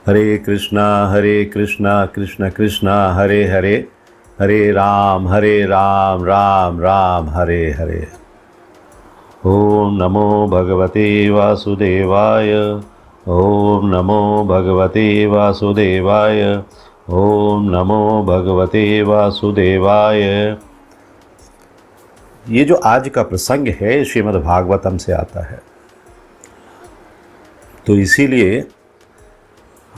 हरे कृष्णा कृष्ण कृष्ण हरे हरे, हरे राम राम राम हरे हरे। ओम नमो भगवते वासुदेवाय, ओम नमो भगवते वासुदेवाय, ओम नमो भगवते वासुदेवाय। ये जो आज का प्रसंग है श्रीमद् भागवतम से आता है, तो इसीलिए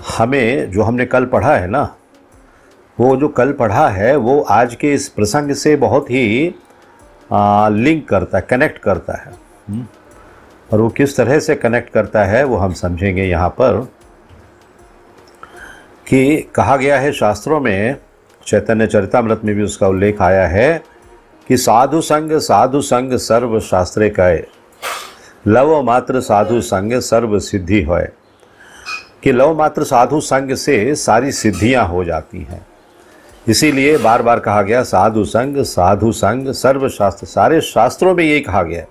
हमें जो हमने कल पढ़ा है ना, वो जो कल पढ़ा है वो आज के इस प्रसंग से बहुत ही लिंक करता है, कनेक्ट करता है। और वो किस तरह से कनेक्ट करता है वो हम समझेंगे यहाँ पर। कि कहा गया है शास्त्रों में, चैतन्य चरितामृत में भी उसका उल्लेख आया है कि साधु संग सर्व शास्त्रे कहे, लव मात्र साधु संग सर्व सिद्धि होय। कि लव मात्र साधु संग से सारी सिद्धियां हो जाती हैं। इसीलिए बार बार कहा गया साधु संग सर्व शास्त्र, सारे शास्त्रों में यही कहा गया है।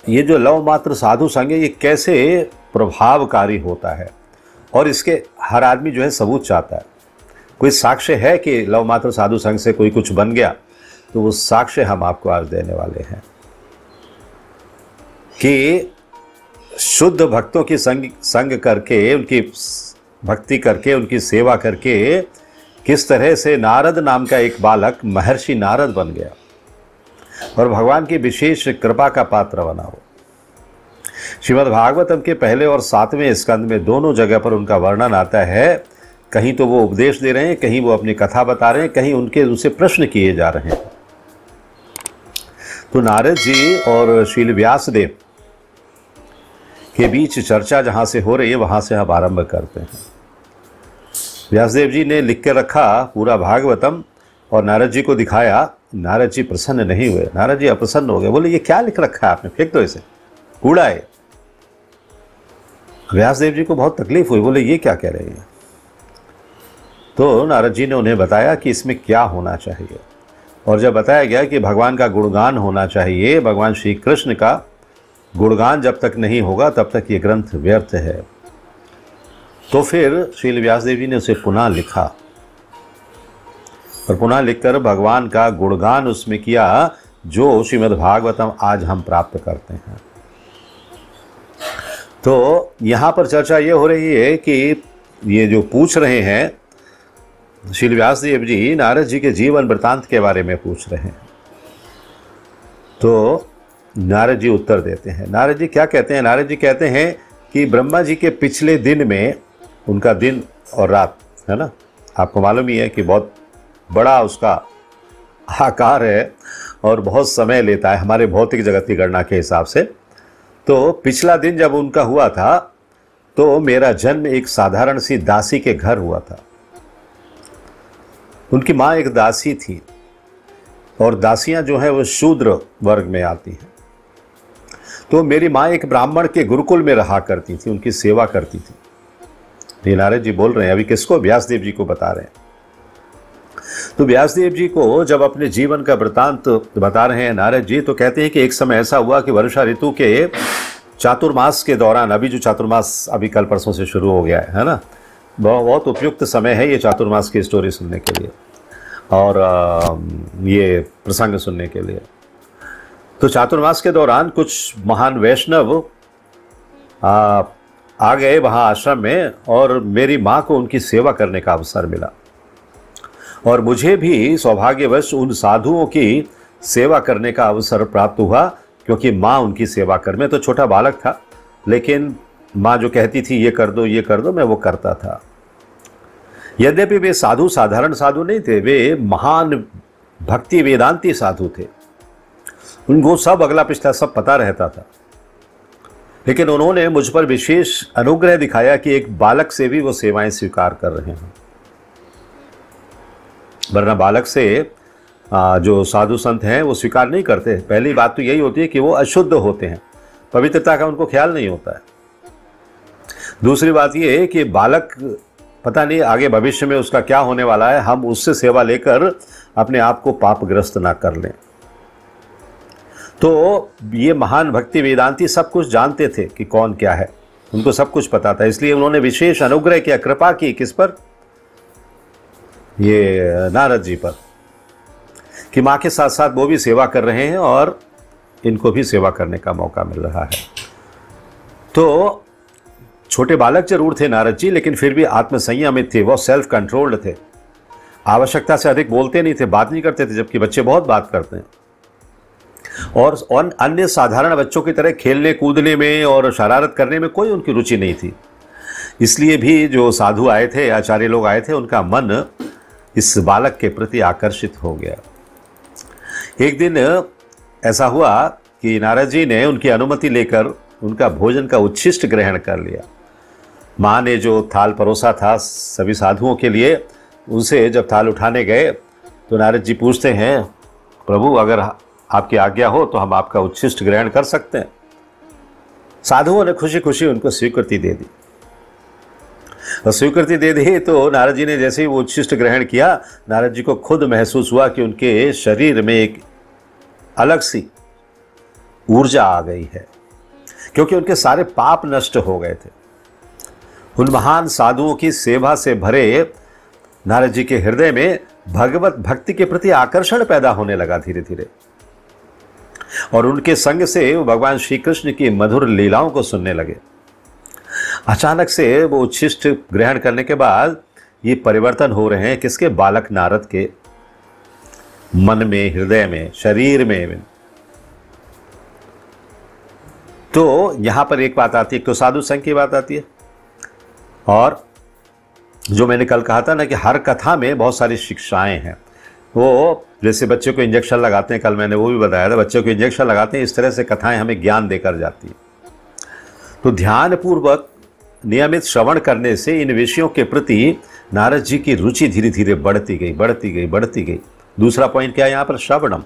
ये जो लव मात्र साधु संग है, ये कैसे प्रभावकारी होता है, और इसके हर आदमी जो है सबूत चाहता है। कोई साक्ष्य है कि लव मात्र साधु संग से कोई कुछ बन गया, तो वो साक्ष्य हम आपको आज देने वाले हैं कि शुद्ध भक्तों की संग करके, उनकी भक्ति करके, उनकी सेवा करके किस तरह से नारद नाम का एक बालक महर्षि नारद बन गया और भगवान की विशेष कृपा का पात्र बना हो। श्रीमद् भागवतम के पहले और 7वें स्कंद में दोनों जगह पर उनका वर्णन आता है। कहीं तो वो उपदेश दे रहे हैं, कहीं वो अपनी कथा बता रहे हैं, कहीं उनसे प्रश्न किए जा रहे हैं। तो नारद जी और श्रील व्यासदेव के बीच चर्चा जहाँ से हो रही है, वहाँ से हम आरंभ करते हैं। व्यासदेव जी ने लिख के रखा पूरा भागवतम और नारद जी को दिखाया। नारद जी प्रसन्न नहीं हुए, नारद जी अप्रसन्न हो गए। बोले ये क्या लिख रखा है आपने, फेंक दो इसे, कूड़ा है। व्यासदेव जी को बहुत तकलीफ हुई, बोले ये क्या कह रहे हैं। तो नारद जी ने उन्हें बताया कि इसमें क्या होना चाहिए, और जब बताया गया कि भगवान का गुणगान होना चाहिए, भगवान श्री कृष्ण का गुणगान जब तक नहीं होगा तब तक ये ग्रंथ व्यर्थ है। तो फिर श्रील व्यासदेव जी ने उसे पुनः लिखा, और पुनः लिखकर भगवान का गुणगान उसमें किया, जो श्रीमद् भागवतम आज हम प्राप्त करते हैं। तो यहाँ पर चर्चा ये हो रही है कि ये जो पूछ रहे हैं श्रील व्यासदेव जी, नारद जी के जीवन वृत्तांत के बारे में पूछ रहे हैं। तो नारद जी उत्तर देते हैं। नारद जी क्या कहते हैं? नारद जी कहते हैं कि ब्रह्मा जी के पिछले दिन में, उनका दिन और रात है ना, आपको मालूम ही है कि बहुत बड़ा उसका आकार है और बहुत समय लेता है हमारे भौतिक जगत की गणना के हिसाब से। तो पिछला दिन जब उनका हुआ था, तो मेरा जन्म एक साधारण सी दासी के घर हुआ था। उनकी माँ एक दासी थी, और दासियां जो है वो शूद्र वर्ग में आती हैं। तो मेरी माँ एक ब्राह्मण के गुरुकुल में रहा करती थी, उनकी सेवा करती थी। ये नारद जी बोल रहे हैं, अभी किसको? व्यासदेव जी को बता रहे हैं। तो व्यासदेव जी को जब अपने जीवन का वृत्तांत बता रहे हैं नारद जी, तो कहते हैं कि एक समय ऐसा हुआ कि वर्षा ऋतु के चातुर्मास के दौरान, अभी जो चातुर्मास अभी कल परसों से शुरू हो गया है ना, बहुत उपयुक्त समय है ये चातुर्मास की स्टोरी सुनने के लिए और ये प्रसंग सुनने के लिए। तो चातुर्मास के दौरान कुछ महान वैष्णव आ गए वहाँ आश्रम में, और मेरी माँ को उनकी सेवा करने का अवसर मिला, और मुझे भी सौभाग्यवश उन साधुओं की सेवा करने का अवसर प्राप्त हुआ, क्योंकि माँ उनकी सेवा कर, मैं तो छोटा बालक था, लेकिन माँ जो कहती थी ये कर दो, मैं वो करता था। यद्यपि वे साधु साधारण साधु नहीं थे, वे महान भक्ति वेदांती साधु थे। उनको सब अगला पिछला सब पता रहता था, लेकिन उन्होंने मुझ पर विशेष अनुग्रह दिखाया कि एक बालक से भी वो सेवाएं स्वीकार कर रहे हैं। वरना बालक से जो साधु संत हैं वो स्वीकार नहीं करते। पहली बात तो यही होती है कि वो अशुद्ध होते हैं, पवित्रता का उनको ख्याल नहीं होता है। दूसरी बात ये है कि बालक पता नहीं आगे भविष्य में उसका क्या होने वाला है, हम उससे सेवा लेकर अपने आप को पापग्रस्त ना कर लें। तो ये महान भक्ति वेदांती सब कुछ जानते थे कि कौन क्या है। उनको सब कुछ पता था, इसलिए उन्होंने विशेष अनुग्रह किया, कृपा की, किस पर? ये नारद जी पर, कि माँ के साथ साथ वो भी सेवा कर रहे हैं और इनको भी सेवा करने का मौका मिल रहा है। तो छोटे बालक जरूर थे नारद जी, लेकिन फिर भी आत्मसंयमित थे, वो सेल्फ कंट्रोल्ड थे, आवश्यकता से अधिक बोलते नहीं थे, बात नहीं करते थे, जबकि बच्चे बहुत बात करते हैं। और अन्य साधारण बच्चों की तरह खेलने कूदने में और शरारत करने में कोई उनकी रुचि नहीं थी। इसलिए भी जो साधु आए थे, आचार्य लोग आए थे, उनका मन इस बालक के प्रति आकर्षित हो गया। एक दिन ऐसा हुआ कि नारद जी ने उनकी अनुमति लेकर उनका भोजन का उच्छिष्ट ग्रहण कर लिया। माँ ने जो थाल परोसा था सभी साधुओं के लिए, उनसे जब थाल उठाने गए तो नारद जी पूछते हैं, प्रभु अगर आपकी आज्ञा हो तो हम आपका उच्छिष्ट ग्रहण कर सकते हैं। साधुओं ने खुशी खुशी उनको स्वीकृति दे दी, और स्वीकृति दे दी तो नारद जी ने जैसे ही वो उच्छिष्ट ग्रहण किया, नारद जी को खुद महसूस हुआ कि उनके शरीर में एक अलग सी ऊर्जा आ गई है, क्योंकि उनके सारे पाप नष्ट हो गए थे। उन महान साधुओं की सेवा से भरे नारद जी के हृदय में भगवत भक्ति के प्रति आकर्षण पैदा होने लगा धीरे धीरे, और उनके संग से वो भगवान श्री कृष्ण की मधुर लीलाओं को सुनने लगे। अचानक से वो उच्छिष्ट ग्रहण करने के बाद ये परिवर्तन हो रहे हैं किसके? बालक नारद के मन में, हृदय में, शरीर में। तो यहां पर एक बात आती है, एक तो साधु संघ की बात आती है, और जो मैंने कल कहा था ना कि हर कथा में बहुत सारी शिक्षाएं हैं। वो जैसे बच्चे को इंजेक्शन लगाते हैं, कल मैंने वो भी बताया था, बच्चे को इंजेक्शन लगाते हैं, इस तरह से कथाएं हमें ज्ञान देकर जाती है। तो ध्यानपूर्वक नियमित श्रवण करने से इन विषयों के प्रति नारद जी की रुचि धीरे धीरे बढ़ती गई, बढ़ती गई, बढ़ती गई। दूसरा पॉइंट क्या है यहाँ पर? श्रवणम।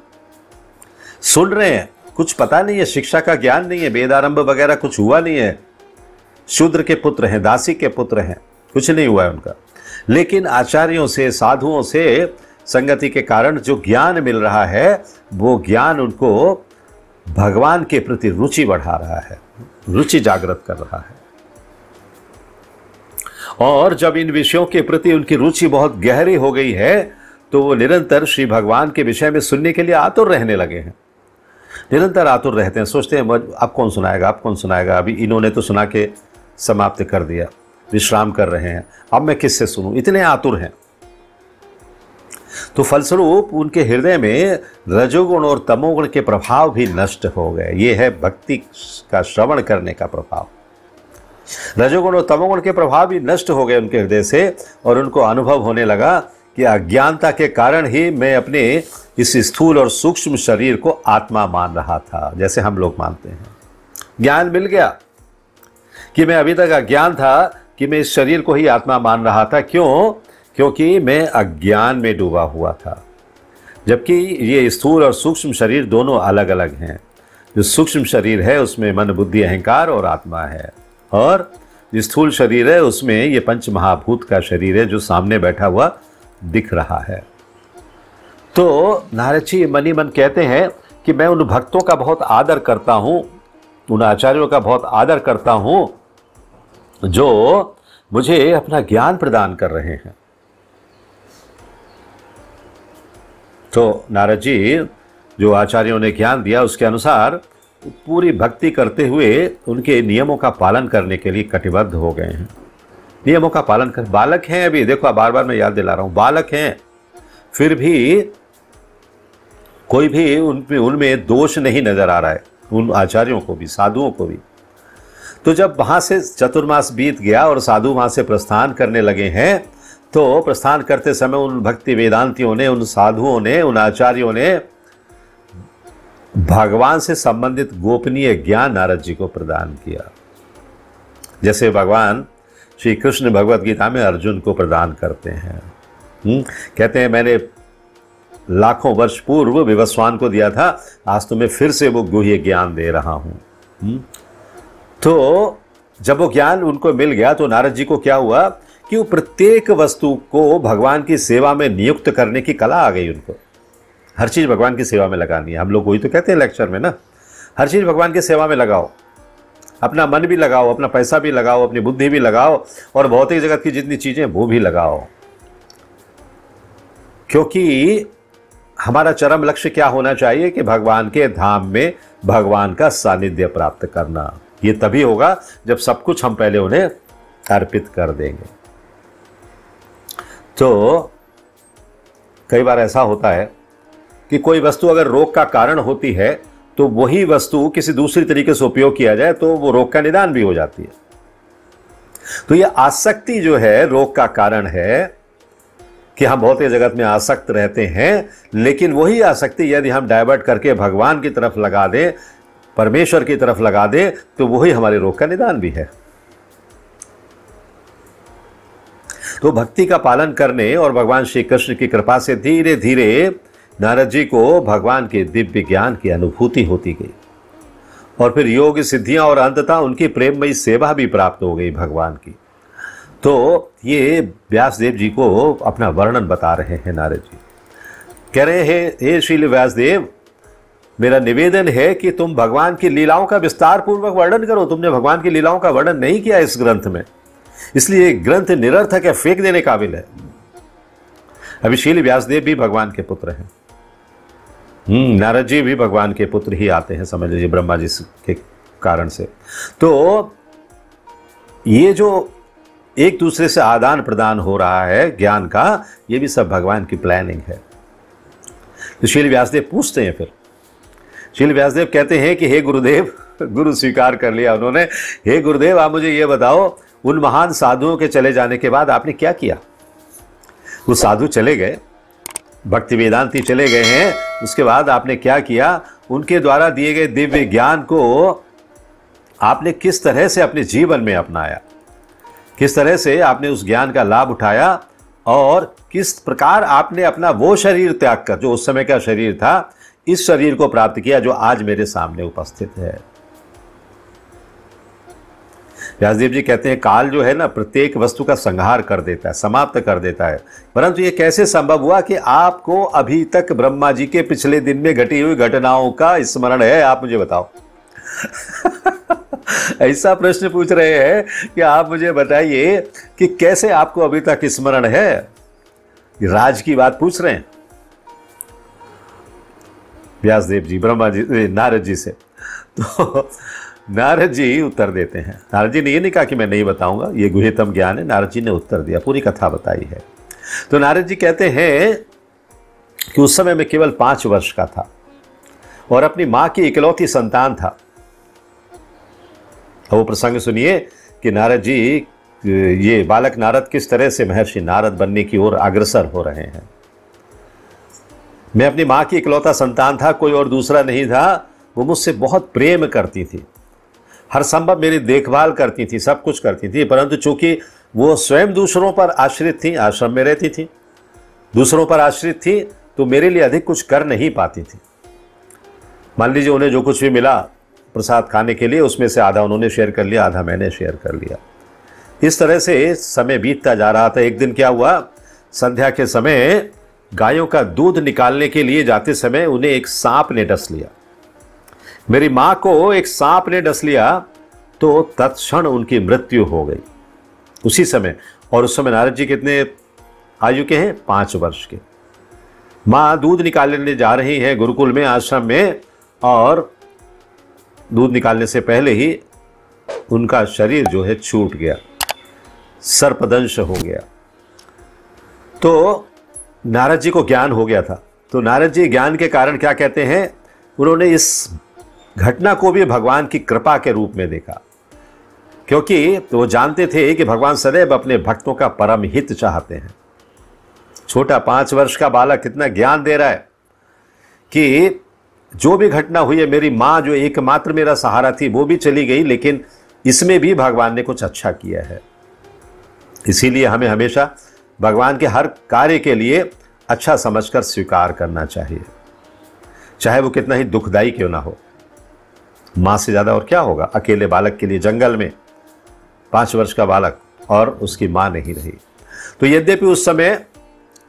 सुन रहे हैं, कुछ पता नहीं है, शिक्षा का ज्ञान नहीं है, वेदारंभ वगैरह कुछ हुआ नहीं है, शूद्र के पुत्र हैं, दासी के पुत्र हैं, कुछ नहीं हुआ है उनका, लेकिन आचार्यों से, साधुओं से संगति के कारण जो ज्ञान मिल रहा है, वो ज्ञान उनको भगवान के प्रति रुचि बढ़ा रहा है, रुचि जागृत कर रहा है। और जब इन विषयों के प्रति उनकी रुचि बहुत गहरी हो गई है, तो वो निरंतर श्री भगवान के विषय में सुनने के लिए आतुर रहने लगे हैं, निरंतर आतुर रहते हैं, सोचते हैं अब कौन सुनाएगा, अब कौन सुनाएगा, अभी इन्होंने तो सुना के समाप्त कर दिया, विश्राम कर रहे हैं, अब मैं किससे सुनूं, इतने आतुर हैं। तो फलस्वरूप उनके हृदय में रजोगुण और तमोगुण के प्रभाव भी नष्ट हो गए। ये है भक्ति का श्रवण करने का प्रभाव। रजोगुण और तमोगुण के प्रभाव भी नष्ट हो गए उनके हृदय से, और उनको अनुभव होने लगा कि अज्ञानता के कारण ही मैं अपने इस स्थूल और सूक्ष्म शरीर को आत्मा मान रहा था, जैसे हम लोग मानते हैं। ज्ञान मिल गया कि मैं अभी तक अज्ञान था कि मैं इस शरीर को ही आत्मा मान रहा था। क्यों? क्योंकि मैं अज्ञान में डूबा हुआ था, जबकि ये स्थूल और सूक्ष्म शरीर दोनों अलग अलग हैं। जो सूक्ष्म शरीर है उसमें मन, बुद्धि, अहंकार और आत्मा है, और जो स्थूल शरीर है उसमें ये पंच महाभूत का शरीर है जो सामने बैठा हुआ दिख रहा है। तो नारद जी मन ही मन कहते हैं कि मैं उन भक्तों का बहुत आदर करता हूं, उन आचार्यों का बहुत आदर करता हूं जो मुझे अपना ज्ञान प्रदान कर रहे हैं। तो नारद जी जो आचार्यों ने ज्ञान दिया उसके अनुसार पूरी भक्ति करते हुए उनके नियमों का पालन करने के लिए कटिबद्ध हो गए हैं। नियमों का पालन कर, बालक हैं अभी, देखो बार बार मैं याद दिला रहा हूं, बालक हैं, फिर भी कोई भी उनमें दोष नहीं नजर आ रहा है, उन आचार्यों को भी, साधुओं को भी। तो जब वहां से चतुर्मास बीत गया और साधु वहां से प्रस्थान करने लगे हैं, तो प्रस्थान करते समय उन भक्ति वेदांतियों ने, उन साधुओं ने, उन आचार्यों ने भगवान से संबंधित गोपनीय ज्ञान नारद जी को प्रदान किया, जैसे भगवान श्री कृष्ण भगवत गीता में अर्जुन को प्रदान करते हैं। कहते हैं मैंने लाखों वर्ष पूर्व विवस्वान को दिया था, आज तुम्हें फिर से वो गुह्य ज्ञान दे रहा हूं। तो जब वो ज्ञान उनको मिल गया तो नारद जी को क्या हुआ कि वो प्रत्येक वस्तु को भगवान की सेवा में नियुक्त करने की कला आ गई उनको। हर चीज़ भगवान की सेवा में लगानी है। हम लोग वही तो कहते हैं लेक्चर में ना, हर चीज़ भगवान की सेवा में लगाओ। अपना मन भी लगाओ, अपना पैसा भी लगाओ, अपनी बुद्धि भी लगाओ और भौतिक जगत की जितनी चीजें वो भी लगाओ। क्योंकि हमारा चरम लक्ष्य क्या होना चाहिए कि भगवान के धाम में भगवान का सानिध्य प्राप्त करना। ये तभी होगा जब सब कुछ हम पहले उन्हें अर्पित कर देंगे। तो कई बार ऐसा होता है कि कोई वस्तु अगर रोग का कारण होती है तो वही वस्तु किसी दूसरी तरीके से उपयोग किया जाए तो वो रोग का निदान भी हो जाती है। तो ये आसक्ति जो है रोग का कारण है कि हम भौतिक जगत में आसक्त रहते हैं, लेकिन वही आसक्ति यदि हम डाइवर्ट करके भगवान की तरफ लगा दें, परमेश्वर की तरफ लगा दें, तो वही हमारे रोग का निदान भी है। तो भक्ति का पालन करने और भगवान श्री कृष्ण की कृपा से धीरे धीरे नारद जी को भगवान के दिव्य ज्ञान की अनुभूति होती गई और फिर योग सिद्धियां और अंततः उनकी प्रेममयी सेवा भी प्राप्त हो गई भगवान की। तो ये व्यासदेव जी को अपना वर्णन बता रहे हैं नारद जी। कह रहे हैं, हे श्रील व्यासदेव, मेरा निवेदन है कि तुम भगवान की लीलाओं का विस्तार पूर्वक वर्णन करो। तुमने भगवान की लीलाओं का वर्णन नहीं किया इस ग्रंथ में, इसलिए ग्रंथ निरर्थक है, फेंक देने काबिल है। अभी श्रील व्यासदेव भी भगवान के पुत्र हैं। नारद जी भी भगवान के पुत्र ही आते हैं, समझ लीजिए, ब्रह्मा जी के कारण से। तो ये जो एक दूसरे से आदान प्रदान हो रहा है ज्ञान का, ये भी सब भगवान की प्लानिंग है। तो श्रील व्यासदेव पूछते हैं, फिर श्रील व्यासदेव कहते हैं कि हे गुरुदेव, गुरु स्वीकार कर लिया उन्होंने, हे गुरुदेव, आप मुझे ये बताओ, उन महान साधुओं के चले जाने के बाद आपने क्या किया? वो साधु चले गए, भक्ति वेदांती चले गए हैं, उसके बाद आपने क्या किया? उनके द्वारा दिए गए दिव्य ज्ञान को आपने किस तरह से अपने जीवन में अपनाया, किस तरह से आपने उस ज्ञान का लाभ उठाया और किस प्रकार आपने अपना वो शरीर त्याग कर, जो उस समय का शरीर था, इस शरीर को प्राप्त किया जो आज मेरे सामने उपस्थित है। व्यासदेव जी कहते हैं, काल जो है ना, प्रत्येक वस्तु का संहार कर देता है, समाप्त कर देता है, परंतु ये कैसे संभव हुआ कि आपको अभी तक ब्रह्मा जी के पिछले दिन में घटी हुई घटनाओं का स्मरण है? आप मुझे बताओ। ऐसा प्रश्न पूछ रहे हैं कि आप मुझे बताइए कि कैसे आपको अभी तक स्मरण है। राज की बात पूछ रहे हैं व्यासदेव जी ब्रह्मा जी, नारद जी से। तो नारद जी उत्तर देते हैं। नारद जी ने ये नहीं कहा कि मैं नहीं बताऊंगा, ये गुह्यतम ज्ञान है। नारद जी ने उत्तर दिया, पूरी कथा बताई है। तो नारद जी कहते हैं कि उस समय मैं केवल 5 वर्ष का था और अपनी मां की इकलौती संतान था। वो प्रसंग सुनिए कि नारद जी, ये बालक नारद किस तरह से महर्षि नारद बनने की ओर अग्रसर हो रहे हैं। मैं अपनी मां की इकलौता संतान था, कोई और दूसरा नहीं था। वो मुझसे बहुत प्रेम करती थी, हर संभव मेरी देखभाल करती थी, सब कुछ करती थी, परंतु चूंकि वो स्वयं दूसरों पर आश्रित थी, आश्रम में रहती थी, दूसरों पर आश्रित थी, तो मेरे लिए अधिक कुछ कर नहीं पाती थी। मान लीजिए उन्हें जो कुछ भी मिला प्रसाद खाने के लिए, उसमें से आधा उन्होंने शेयर कर लिया, आधा मैंने शेयर कर लिया। इस तरह से समय बीतता जा रहा था। एक दिन क्या हुआ, संध्या के समय गायों का दूध निकालने के लिए जाते समय उन्हें एक सांप ने डस लिया। मेरी मां को एक सांप ने डस लिया, तो तत्क्षण उनकी मृत्यु हो गई उसी समय। और उस समय नारद जी कितने आयु के हैं? 5 वर्ष के। मां दूध निकालने जा रही हैं गुरुकुल में, आश्रम में, और दूध निकालने से पहले ही उनका शरीर जो है छूट गया, सर्पदंश हो गया। तो नारद जी को ज्ञान हो गया था। तो नारद जी ज्ञान के कारण क्या कहते हैं, उन्होंने इस घटना को भी भगवान की कृपा के रूप में देखा, क्योंकि वो जानते थे कि भगवान सदैव अपने भक्तों का परम हित चाहते हैं। छोटा 5 वर्ष का बालक कितना ज्ञान दे रहा है कि जो भी घटना हुई है, मेरी माँ जो एकमात्र मेरा सहारा थी वो भी चली गई, लेकिन इसमें भी भगवान ने कुछ अच्छा किया है। इसीलिए हमें हमेशा भगवान के हर कार्य के लिए अच्छा समझकर स्वीकार करना चाहिए, चाहे वो कितना ही दुखदाई क्यों ना हो। माँ से ज़्यादा और क्या होगा अकेले बालक के लिए, जंगल में 5 वर्ष का बालक, और उसकी माँ नहीं रही। तो यद्यपि उस समय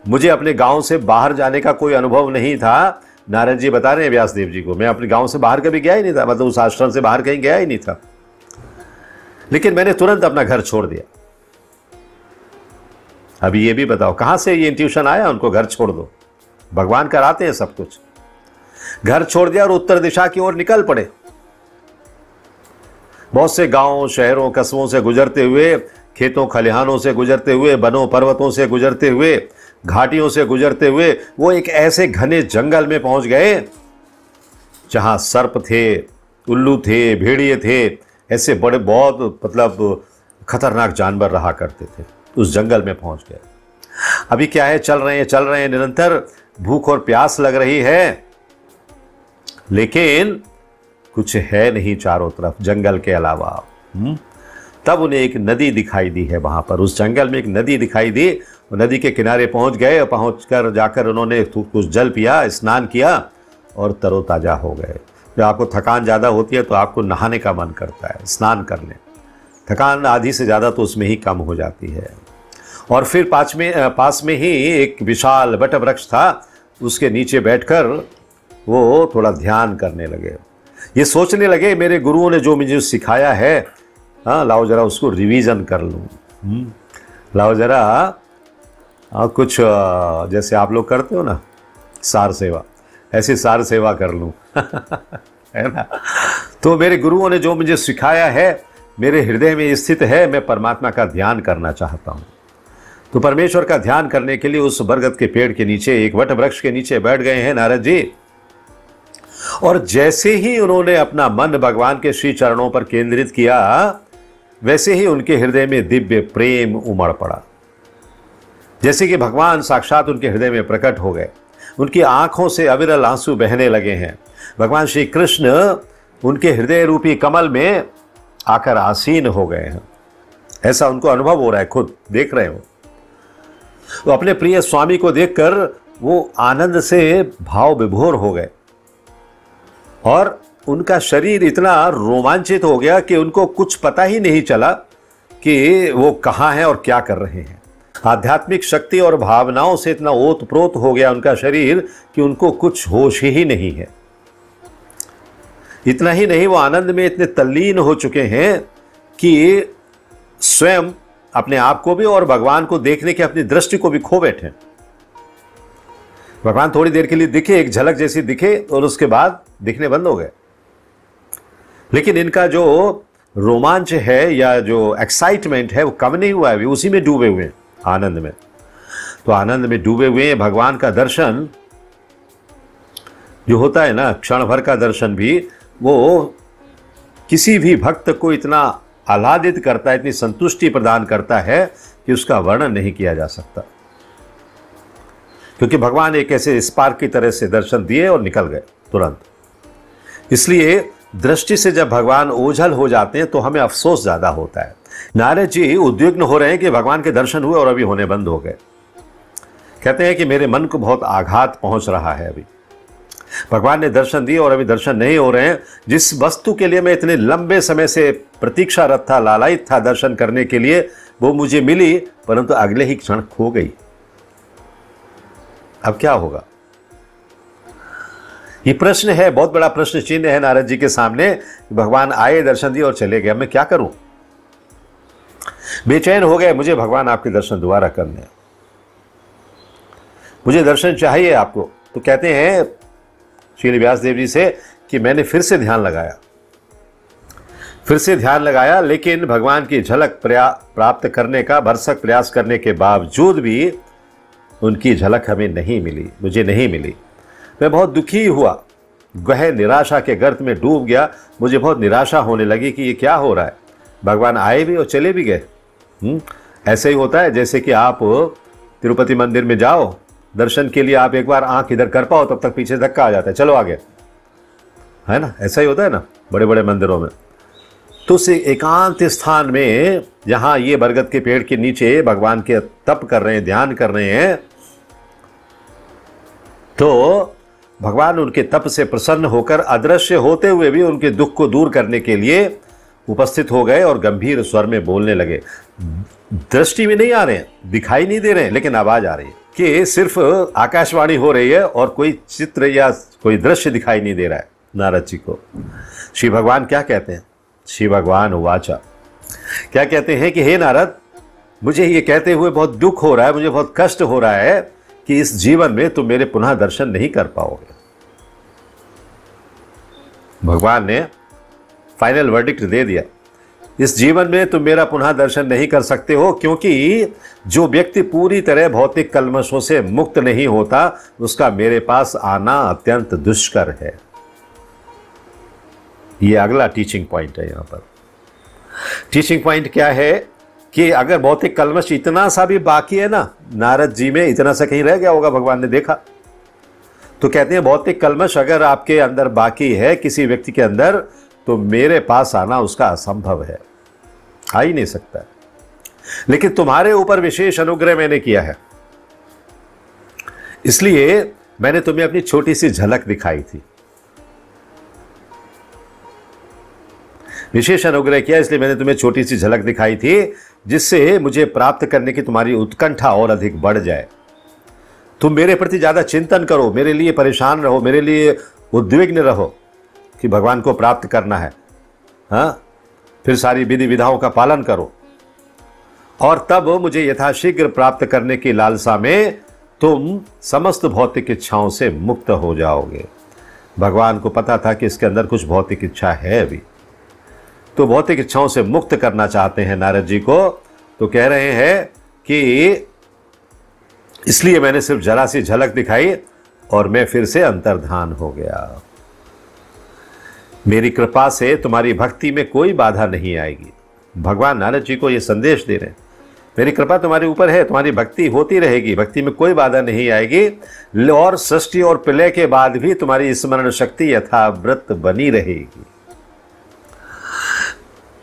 मुझे अपने गांव से बाहर जाने का कोई अनुभव नहीं था, नारद जी बता रहे हैं व्यासदेव जी को, मैं अपने गांव से बाहर कभी गया ही नहीं था, मतलब उस आश्रम से बाहर कहीं गया ही नहीं था। लेकिन मैंने तुरंत अपना घर छोड़ दिया। अभी ये भी बताओ कहां से ये इंट्यूशन आया उनको घर छोड़ दो? भगवान कराते हैं सब कुछ। घर छोड़ दिया और उत्तर दिशा की ओर निकल पड़े। बहुत से गांवों, शहरों, कस्बों से गुजरते हुए, खेतों खलिहानों से गुजरते हुए, वनों पर्वतों से गुजरते हुए, घाटियों से गुजरते हुए वो एक ऐसे घने जंगल में पहुंच गए जहां सर्प थे, उल्लू थे, भेड़िए थे, ऐसे बड़े बहुत मतलब खतरनाक जानवर रहा करते थे। उस जंगल में पहुंच गए। अभी क्या है, चल रहे हैं निरंतर, भूख और प्यास लग रही है, लेकिन कुछ है नहीं चारों तरफ जंगल के अलावा। तब उन्हें एक नदी दिखाई दी है। वहां पर उस जंगल में एक नदी दिखाई दी। वो नदी के किनारे पहुंच गए और पहुंचकर जाकर उन्होंने कुछ जल पिया, स्नान किया और तरोताजा हो गए। जब आपको थकान ज़्यादा होती है तो आपको नहाने का मन करता है, स्नान कर लें। थकान आधी से ज़्यादा तो उसमें ही कम हो जाती है। और फिर पास में ही एक विशाल वट वृक्ष था, उसके नीचे बैठकर वो थोड़ा ध्यान करने लगे। ये सोचने लगे मेरे गुरुओं ने जो मुझे सिखाया है, हाँ लाओ जरा उसको रिवीजन कर लूँ। लाओ जरा कुछ जैसे आप लोग करते हो ना सार सेवा, ऐसी सार सेवा कर लूँ है ना। तो मेरे गुरुओं ने जो मुझे सिखाया है मेरे हृदय में स्थित है, मैं परमात्मा का ध्यान करना चाहता हूँ। तो परमेश्वर का ध्यान करने के लिए उस बरगद के पेड़ के नीचे, एक वट वृक्ष के नीचे बैठ गए हैं नारद जी। और जैसे ही उन्होंने अपना मन भगवान के श्री चरणों पर केंद्रित किया, वैसे ही उनके हृदय में दिव्य प्रेम उमड़ पड़ा। जैसे कि भगवान साक्षात उनके हृदय में प्रकट हो गए। उनकी आंखों से अविरल आंसू बहने लगे हैं। भगवान श्री कृष्ण उनके हृदय रूपी कमल में आकर आसीन हो गए हैं। ऐसा उनको अनुभव हो रहा है, खुद देख रहे हो। तो अपने प्रिय स्वामी को देखकर वो आनंद से भाव विभोर हो गए और उनका शरीर इतना रोमांचित हो गया कि उनको कुछ पता ही नहीं चला कि वो कहाँ हैं और क्या कर रहे हैं। आध्यात्मिक शक्ति और भावनाओं से इतना ओतप्रोत हो गया उनका शरीर कि उनको कुछ होश ही नहीं है। इतना ही नहीं, वो आनंद में इतने तल्लीन हो चुके हैं कि स्वयं अपने आप को भी और भगवान को देखने की अपनी दृष्टि को भी खो बैठे। भगवान थोड़ी देर के लिए दिखे, एक झलक जैसी दिखे और उसके बाद दिखने बंद हो गए। लेकिन इनका जो रोमांच है या जो एक्साइटमेंट है वो कम नहीं हुआ है, उसी में डूबे हुए हैं, आनंद में। तो आनंद में डूबे हुए हैं। भगवान का दर्शन जो होता है ना, क्षण भर का दर्शन भी, वो किसी भी भक्त को इतना आह्लादित करता है, इतनी संतुष्टि प्रदान करता है कि उसका वर्णन नहीं किया जा सकता। क्योंकि भगवान एक ऐसे स्पार्क की तरह से दर्शन दिए और निकल गए तुरंत। इसलिए दृष्टि से जब भगवान ओझल हो जाते हैं तो हमें अफसोस ज्यादा होता है। नारद जी उद्विग्न हो रहे हैं कि भगवान के दर्शन हुए और अभी होने बंद हो गए। कहते हैं कि मेरे मन को बहुत आघात पहुंच रहा है। अभी भगवान ने दर्शन दिए और अभी दर्शन नहीं हो रहे हैं। जिस वस्तु के लिए मैं इतने लंबे समय से प्रतीक्षारत था, लालायित था दर्शन करने के लिए, वो मुझे मिली, परंतु अगले ही क्षण खो गई। अब क्या होगा? ये प्रश्न है, बहुत बड़ा प्रश्न चिन्ह है नारद जी के सामने। भगवान आए, दर्शन दिए और चले गए, अब मैं क्या करूं? बेचैन हो गए, मुझे भगवान आपके दर्शन दोबारा करने, मुझे दर्शन चाहिए आपको। तो कहते हैं श्री व्यासदेव जी से कि मैंने फिर से ध्यान लगाया, लेकिन भगवान की झलक प्राप्त करने का भरसक प्रयास करने के बावजूद भी उनकी झलक हमें नहीं मिली, मुझे नहीं मिली। मैं बहुत दुखी हुआ, गहन निराशा के गर्त में डूब गया। मुझे बहुत निराशा होने लगी कि ये क्या हो रहा है। भगवान आए भी और चले भी गए। ऐसे ही होता है जैसे कि आप तिरुपति मंदिर में जाओ दर्शन के लिए, आप एक बार आंख इधर कर पाओ तब तक पीछे धक्का आ जाता है, चलो आगे, है ना। ऐसा ही होता है ना बड़े बड़े मंदिरों में। तो उस एकांत स्थान में जहां ये बरगद के पेड़ के नीचे भगवान के तप कर रहे हैं, ध्यान कर रहे हैं, तो भगवान उनके तप से प्रसन्न होकर अदृश्य होते हुए भी उनके दुख को दूर करने के लिए उपस्थित हो गए और गंभीर स्वर में बोलने लगे। दृष्टि में नहीं आ रहे हैं, दिखाई नहीं दे रहे हैं, लेकिन आवाज आ रही है कि सिर्फ आकाशवाणी हो रही है और कोई चित्र या कोई दृश्य दिखाई नहीं दे रहा है नारद जी को। श्री भगवान क्या कहते हैं? श्री भगवान उवाचा क्या कहते हैं कि हे नारद, मुझे ये कहते हुए बहुत दुख हो रहा है, मुझे बहुत कष्ट हो रहा है कि इस जीवन में तुम मेरे पुनः दर्शन नहीं कर पाओगे। भगवान ने फाइनल वर्डिक्ट दे दिया, इस जीवन में तुम मेरा पुनः दर्शन नहीं कर सकते हो, क्योंकि जो व्यक्ति पूरी तरह भौतिक कल्मशों से मुक्त नहीं होता उसका मेरे पास आना अत्यंत दुष्कर है। यह अगला टीचिंग पॉइंट है। यहां पर टीचिंग पॉइंट क्या है कि अगर भौतिक कल्मश इतना सा भी बाकी है ना, नारद जी में इतना सा कहीं रह गया होगा, भगवान ने देखा। तो कहते हैं भौतिक कल्मश अगर आपके अंदर बाकी है किसी व्यक्ति के अंदर, तो मेरे पास आना उसका असंभव है, आ ही नहीं सकता। लेकिन तुम्हारे ऊपर विशेष अनुग्रह मैंने किया है, इसलिए मैंने तुम्हें अपनी छोटी सी झलक दिखाई थी। विशेष अनुग्रह किया इसलिए मैंने तुम्हें छोटी सी झलक दिखाई थी, जिससे मुझे प्राप्त करने की तुम्हारी उत्कंठा और अधिक बढ़ जाए। तुम मेरे प्रति ज्यादा चिंतन करो, मेरे लिए परेशान रहो, मेरे लिए उद्विग्न रहो कि भगवान को प्राप्त करना है। हाँ, फिर सारी विधि विधाओं का पालन करो, और तब मुझे यथाशीघ्र प्राप्त करने की लालसा में तुम समस्त भौतिक इच्छाओं से मुक्त हो जाओगे। भगवान को पता था कि इसके अंदर कुछ भौतिक इच्छा है अभी, तो भौतिक इच्छाओं से मुक्त करना चाहते हैं नारद जी को। तो कह रहे हैं कि इसलिए मैंने सिर्फ जरा सी झलक दिखाई और मैं फिर से अंतर्धान हो गया। मेरी कृपा से तुम्हारी भक्ति में कोई बाधा नहीं आएगी। भगवान नारद जी को यह संदेश दे रहे हैं, मेरी कृपा तुम्हारे ऊपर है, तुम्हारी भक्ति होती रहेगी, भक्ति में कोई बाधा नहीं आएगी, और सृष्टि और प्रलय के बाद भी तुम्हारी स्मरण शक्ति यथावृत बनी रहेगी।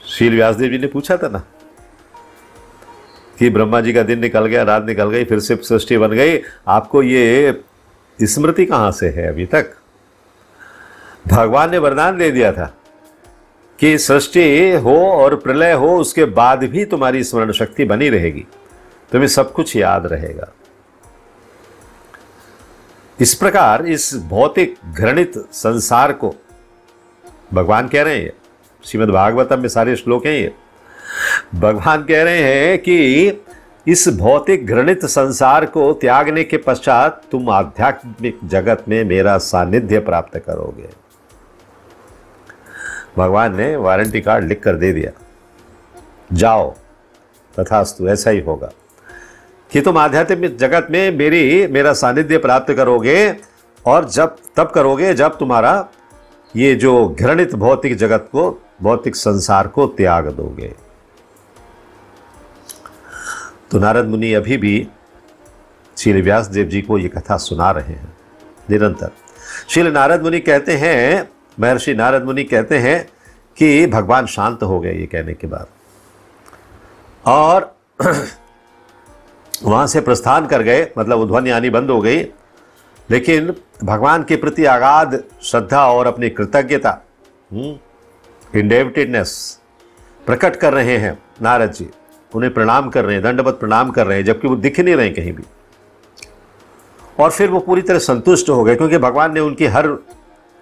श्री व्यासदेव जी ने पूछा था ना कि ब्रह्मा जी का दिन निकल गया, रात निकल गई, फिर से सृष्टि बन गई, आपको ये स्मृति कहां से है अभी तक? भगवान ने वरदान दे दिया था कि सृष्टि हो और प्रलय हो, उसके बाद भी तुम्हारी स्मरण शक्ति बनी रहेगी, तुम्हें सब कुछ याद रहेगा। इस प्रकार इस भौतिक घृणित संसार को भगवान कह रहे हैं, श्रीमद् भागवतम में सारे श्लोक हैं ये, भगवान कह रहे हैं कि इस भौतिक घृणित संसार को त्यागने के पश्चात तुम आध्यात्मिक जगत में मेरा सानिध्य प्राप्त करोगे। भगवान ने वारंटी कार्ड लिख कर दे दिया, जाओ तथास्तु, ऐसा ही होगा कि तुम आध्यात्मिक जगत में मेरा सानिध्य प्राप्त करोगे, और तब करोगे जब तुम्हारा ये जो घृणित भौतिक जगत को, भौतिक संसार को त्याग दोगे। तो नारद मुनि अभी भी श्री व्यासदेव जी को ये कथा सुना रहे हैं निरंतर। श्री नारद मुनि कहते हैं, महर्षि नारद मुनि कहते हैं कि भगवान शांत हो गए ये कहने के बाद, और वहां से प्रस्थान कर गए, मतलब उध्वनि आनी बंद हो गई। लेकिन भगवान के प्रति अगाध श्रद्धा और अपनी कृतज्ञता, इंडेविटेडनेस प्रकट कर रहे हैं नारद जी, उन्हें प्रणाम कर रहे हैं, दंडवत प्रणाम कर रहे हैं, जबकि वो दिख नहीं रहे कहीं भी। और फिर वो पूरी तरह संतुष्ट हो गए, क्योंकि भगवान ने उनकी हर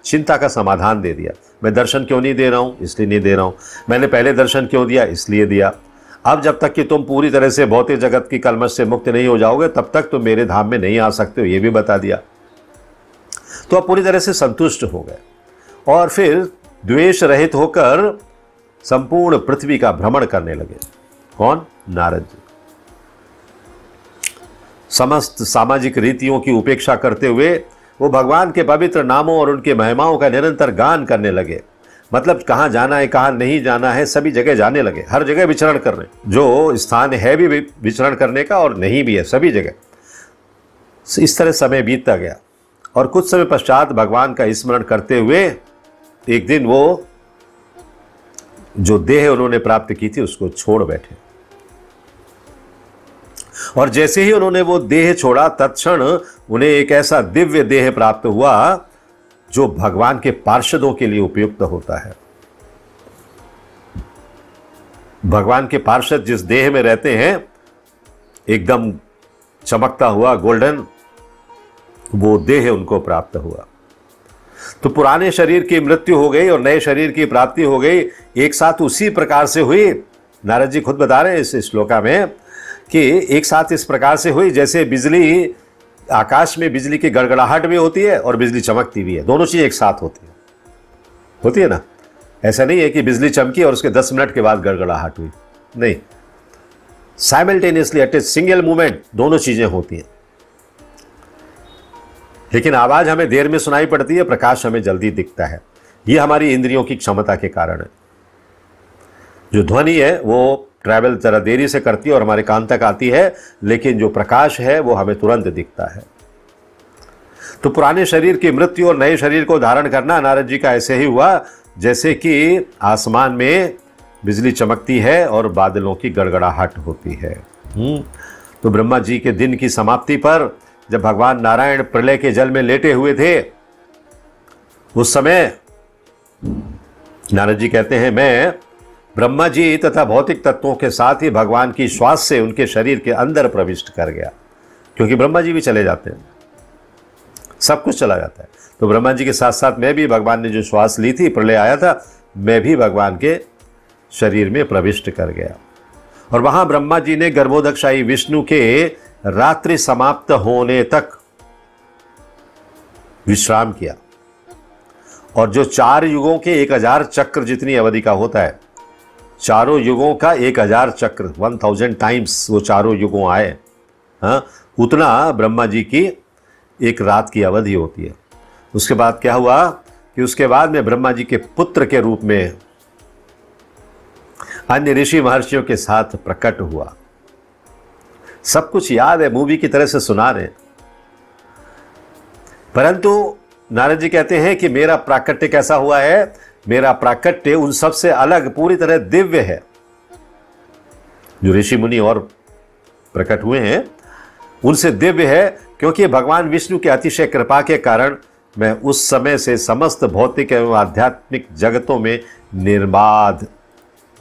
चिंता का समाधान दे दिया। मैं दर्शन क्यों नहीं दे रहा हूं? इसलिए नहीं दे रहा हूं। मैंने पहले दर्शन क्यों दिया? इसलिए दिया। अब जब तक कि तुम पूरी तरह से भौतिक जगत की कलमश से मुक्त नहीं हो जाओगे, तब तक तुम मेरे धाम में नहीं आ सकते हो, ये भी बता दिया। तो अब पूरी तरह से संतुष्ट हो गए, और फिर द्वेष रहित होकर संपूर्ण पृथ्वी का भ्रमण करने लगे। कौन? नारद जी। समस्त सामाजिक रीतियों की उपेक्षा करते हुए वो भगवान के पवित्र नामों और उनके महिमाओं का निरंतर गान करने लगे। मतलब कहाँ जाना है, कहाँ नहीं जाना है, सभी जगह जाने लगे, हर जगह विचरण कर रहे, जो स्थान है भी विचरण करने का और नहीं भी है, सभी जगह। इस तरह समय बीतता गया, और कुछ समय पश्चात भगवान का स्मरण करते हुए एक दिन वो जो देह उन्होंने प्राप्त की थी उसको छोड़ बैठे, और जैसे ही उन्होंने वो देह छोड़ा, तत्क्षण उन्हें एक ऐसा दिव्य देह प्राप्त हुआ जो भगवान के पार्षदों के लिए उपयुक्त होता है। भगवान के पार्षद जिस देह में रहते हैं, एकदम चमकता हुआ गोल्डन वो देह उनको प्राप्त हुआ। तो पुराने शरीर की मृत्यु हो गई और नए शरीर की प्राप्ति हो गई, एक साथ उसी प्रकार से हुई नारद जी खुद बता रहे हैं इस श्लोका में कि एक साथ इस प्रकार से हुई जैसे बिजली, आकाश में बिजली की गड़गड़ाहट भी होती है और बिजली चमकती भी है, दोनों चीज़ एक साथ होती है ना। ऐसा नहीं है कि बिजली चमकी और उसके 10 मिनट के बाद गड़गड़ाहट हुई, नहीं, simultaneously eight a single moment दोनों चीजें होती हैं। लेकिन आवाज हमें देर में सुनाई पड़ती है, प्रकाश हमें जल्दी दिखता है। यह हमारी इंद्रियों की क्षमता के कारण है। जो ध्वनि है वो ट्रैवल जरा देरी से करती है और हमारे कान तक आती है, लेकिन जो प्रकाश है वो हमें तुरंत दिखता है। तो पुराने शरीर की मृत्यु और नए शरीर को धारण करना नारद जी का ऐसे ही हुआ जैसे कि आसमान में बिजली चमकती है और बादलों की गड़गड़ाहट होती है। तो ब्रह्मा जी के दिन की समाप्ति पर जब भगवान नारायण प्रलय के जल में लेटे हुए थे, उस समय नारद जी कहते हैं, मैं ब्रह्मा जी तथा भौतिक तत्वों के साथ ही भगवान की श्वास से उनके शरीर के अंदर प्रविष्ट कर गया, क्योंकि ब्रह्मा जी भी चले जाते हैं, सब कुछ चला जाता है। तो ब्रह्मा जी के साथ साथ मैं भी, भगवान ने जो श्वास ली थी, प्रलय आया था, मैं भी भगवान के शरीर में प्रविष्ट कर गया। और वहां ब्रह्मा जी ने गर्भोदकशाही विष्णु के रात्रि समाप्त होने तक विश्राम किया। और जो 4 युगों के 1000 चक्र जितनी अवधि का होता है, चारों युगों का 1000 चक्र, 1000 टाइम्स वो चारों युगों आए, हाँ, उतना ब्रह्मा जी की एक रात की अवधि होती है। उसके बाद क्या हुआ कि उसके बाद में ब्रह्मा जी के पुत्र के रूप में अन्य ऋषि महर्षियों के साथ प्रकट हुआ। सब कुछ याद है, मूवी की तरह से सुना रहे। परंतु नारद जी कहते हैं कि मेरा प्राकट्य कैसा हुआ है, मेरा प्राकट्य उन सब से अलग, पूरी तरह दिव्य है। जो ऋषि मुनि और प्रकट हुए हैं उनसे दिव्य है, क्योंकि भगवान विष्णु के अतिशय कृपा के कारण मैं उस समय से समस्त भौतिक एवं आध्यात्मिक जगतों में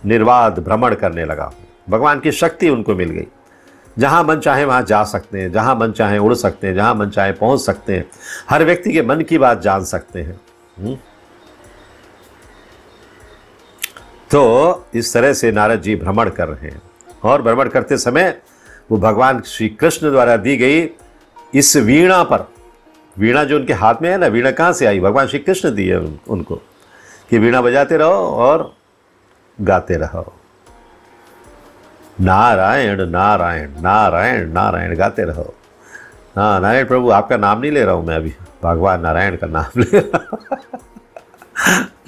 निर्बाध भ्रमण करने लगा हूं। भगवान की शक्ति उनको मिल गई। जहां मन चाहे वहां जा सकते हैं, जहां मन चाहे उड़ सकते हैं, जहां मन चाहे पहुंच सकते हैं, हर व्यक्ति के मन की बात जान सकते हैं। तो इस तरह से नारद जी भ्रमण कर रहे हैं, और भ्रमण करते समय वो भगवान श्री कृष्ण द्वारा दी गई इस वीणा पर, वीणा जो उनके हाथ में है ना, वीणा कहाँ से आई, भगवान श्री कृष्ण दी है उनको कि वीणा बजाते रहो और गाते रहो, नारायण नारायण नारायण नारायण गाते रहो। हाँ नारायण प्रभु, आपका नाम नहीं ले रहा हूं मैं अभी, भगवान नारायण का नाम ले रहा हूं।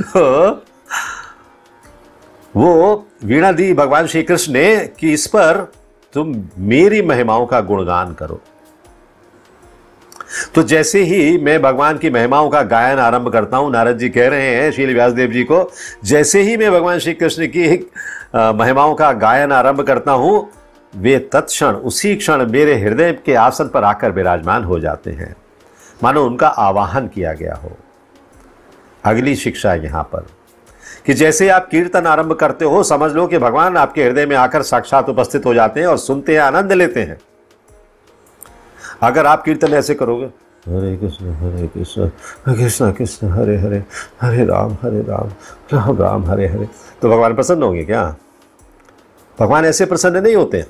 तो वो वीणा दी भगवान श्री कृष्ण ने कि इस पर तुम मेरी महिमाओं का गुणगान करो। तो जैसे ही मैं भगवान की महिमाओं का गायन आरंभ करता हूं, नारद जी कह रहे हैं श्री व्यासदेव जी को, जैसे ही मैं भगवान श्री कृष्ण की महिमाओं का गायन आरंभ करता हूं, वे तत्क्षण उसी क्षण मेरे हृदय के आसन पर आकर विराजमान हो जाते हैं, मानो उनका आवाहन किया गया हो। अगली शिक्षा यहां पर कि जैसे आप कीर्तन आरंभ करते हो, समझ लो कि भगवान आपके हृदय में आकर साक्षात उपस्थित हो जाते हैं और सुनते हैं, आनंद लेते हैं। अगर आप कीर्तन ऐसे करोगे, हरे कृष्ण कृष्ण कृष्ण हरे हरे, हरे राम राम राम हरे हरे, तो भगवान प्रसन्न होंगे क्या? भगवान ऐसे प्रसन्न नहीं होते हैं।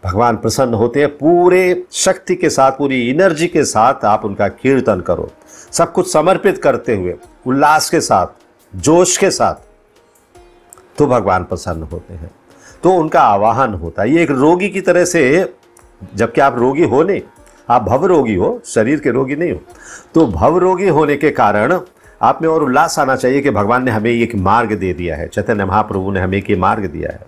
भगवान प्रसन्न होते हैं पूरे शक्ति के साथ, पूरी एनर्जी के साथ आप उनका कीर्तन करो, सब कुछ समर्पित करते हुए, उल्लास के साथ, जोश के साथ, तो भगवान प्रसन्न होते हैं। तो उनका आवाहन होता है। ये एक रोगी की तरह से, जबकि आप रोगी हो नहीं, आप भव रोगी हो, शरीर के रोगी नहीं हो, तो भव रोगी होने के कारण आप में और उल्लास आना चाहिए कि भगवान ने हमें एक मार्ग दे दिया है, चैतन्य महाप्रभु ने हमें एक मार्ग दिया है।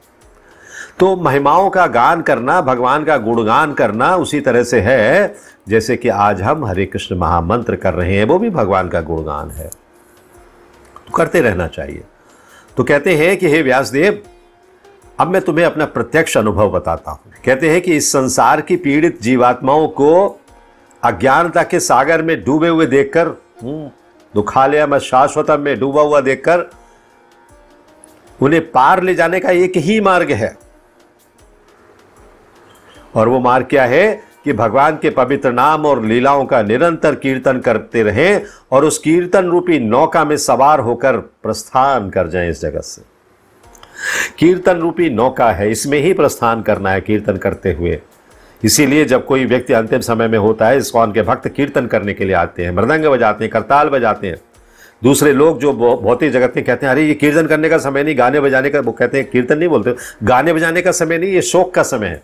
तो महिमाओं का गान करना, भगवान का गुणगान करना उसी तरह से है जैसे कि आज हम हरे कृष्ण महामंत्र कर रहे हैं, वो भी भगवान का गुणगान है, तो करते रहना चाहिए। तो कहते हैं कि हे व्यासदेव, अब मैं तुम्हें अपना प्रत्यक्ष अनुभव बताता हूं। कहते हैं कि इस संसार की पीड़ित जीवात्माओं को अज्ञानता के सागर में डूबे हुए देखकर, दुखालयम शाश्वतम में डूबा हुआ देखकर, उन्हें पार ले जाने का एक ही मार्ग है। और वो मार्ग क्या है कि भगवान के पवित्र नाम और लीलाओं का निरंतर कीर्तन करते रहें और उस कीर्तन रूपी नौका में सवार होकर प्रस्थान कर जाएं इस जगत से। कीर्तन रूपी नौका है, इसमें ही प्रस्थान करना है कीर्तन करते हुए। इसीलिए जब कोई व्यक्ति अंतिम समय में होता है, इस्कॉन के भक्त कीर्तन करने के लिए आते हैं, मृदंग बजाते हैं, करताल बजाते हैं। दूसरे लोग जो भौतिक जगत में कहते हैं अरे ये कीर्तन करने का समय नहीं, गाने बजाने का, वो कहते हैं कीर्तन नहीं बोलते, गाने बजाने का समय नहीं, ये शोक का समय है।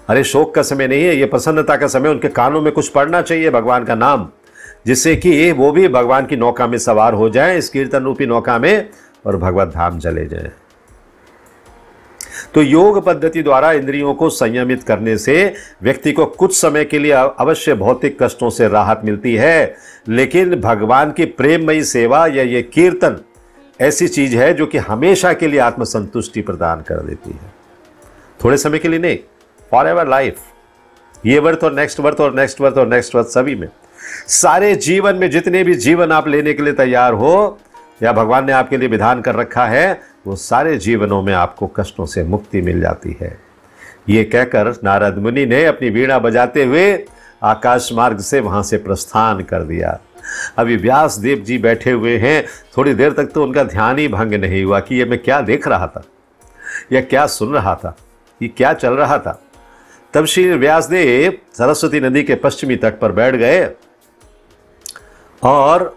अरे शोक का समय नहीं है, ये प्रसन्नता का समय। उनके कानों में कुछ पढ़ना चाहिए भगवान का नाम, जिससे कि वो भी भगवान की नौका में सवार हो जाए, इस कीर्तन रूपी नौका में, और भगवत धाम चले जाए। तो योग पद्धति द्वारा इंद्रियों को संयमित करने से व्यक्ति को कुछ समय के लिए अवश्य भौतिक कष्टों से राहत मिलती है, लेकिन भगवान की प्रेममयी सेवा या ये कीर्तन ऐसी चीज है जो कि हमेशा के लिए आत्मसंतुष्टि प्रदान कर देती है। थोड़े समय के लिए नहीं, फॉर एवर लाइफ। ये वर्थ और नेक्स्ट वर्थ और नेक्स्ट वर्थ और नेक्स्ट वर्थ, सभी में, सारे जीवन में जितने भी जीवन आप लेने के लिए तैयार हो या भगवान ने आपके लिए विधान कर रखा है, वो सारे जीवनों में आपको कष्टों से मुक्ति मिल जाती है। ये कहकर नारद मुनि ने अपनी वीणा बजाते हुए आकाश मार्ग से वहां से प्रस्थान कर दिया। अभी व्यास देव जी बैठे हुए हैं। थोड़ी देर तक तो उनका ध्यान ही भंग नहीं हुआ कि ये मैं क्या देख रहा था या क्या सुन रहा था, ये क्या चल रहा था। तब श्री व्यासदेव सरस्वती नदी के पश्चिमी तट पर बैठ गए और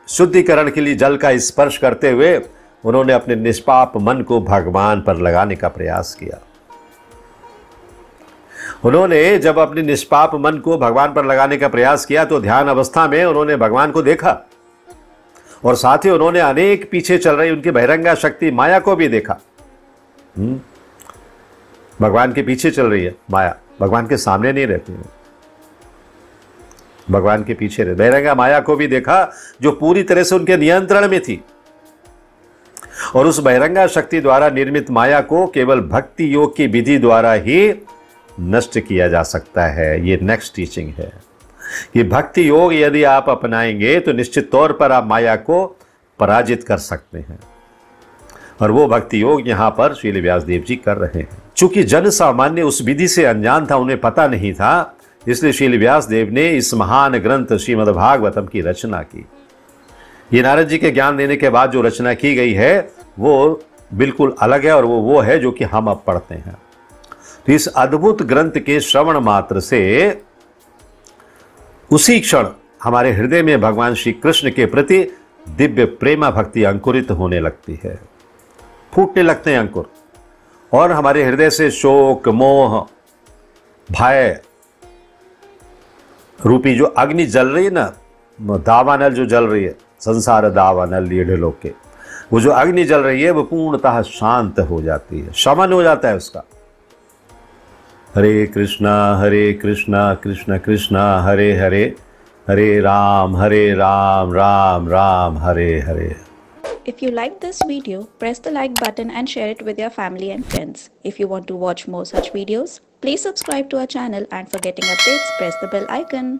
शुद्धिकरण के लिए जल का स्पर्श करते हुए उन्होंने अपने निष्पाप मन को भगवान पर लगाने का प्रयास किया। उन्होंने जब अपने निष्पाप मन को भगवान पर लगाने का प्रयास किया तो ध्यान अवस्था में उन्होंने भगवान को देखा, और साथ ही उन्होंने अनेक पीछे चल रही उनकी बहिरंगा शक्ति माया को भी देखा। भगवान के पीछे चल रही है माया, भगवान के सामने नहीं रहती है, भगवान के पीछे रहे। बहिरंगा माया को भी देखा जो पूरी तरह से उनके नियंत्रण में थी, और उस बहिरंगा शक्ति द्वारा निर्मित माया को केवल भक्ति योग की विधि द्वारा ही नष्ट किया जा सकता है। ये नेक्स्ट टीचिंग है कि भक्ति योग यदि आप अपनाएंगे तो निश्चित तौर पर आप माया को पराजित कर सकते हैं, और वो भक्ति योग यहां पर श्री व्यासदेव जी कर रहे हैं। चूंकि जन सामान्य उस विधि से अनजान था, उन्हें पता नहीं था, इसलिए श्री व्यासदेव ने इस महान ग्रंथ श्रीमद् भागवतम की रचना की। ये नारद जी के ज्ञान देने के बाद जो रचना की गई है वो बिल्कुल अलग है, और वो है जो कि हम अब पढ़ते हैं। तो इस अद्भुत ग्रंथ के श्रवण मात्र से उसी क्षण हमारे हृदय में भगवान श्री कृष्ण के प्रति दिव्य प्रेमा भक्ति अंकुरित होने लगती है, फूटने लगते हैं अंकुर, और हमारे हृदय से शोक मोह भय रूपी जो अग्नि जल रही है ना, दावानल जो जल रही है, संसार दावानल ये लोग के, वो जो अग्नि जल रही है वो पूर्णतः शांत हो जाती है, शमन हो जाता है उसका। हरे कृष्णा कृष्ण कृष्णा हरे हरे, हरे Ram Ram Ram Hare Hare. If you like this video, press the like button and share it with your family and friends. If you want to watch more such videos, please subscribe to our channel, and for getting updates, press the bell icon.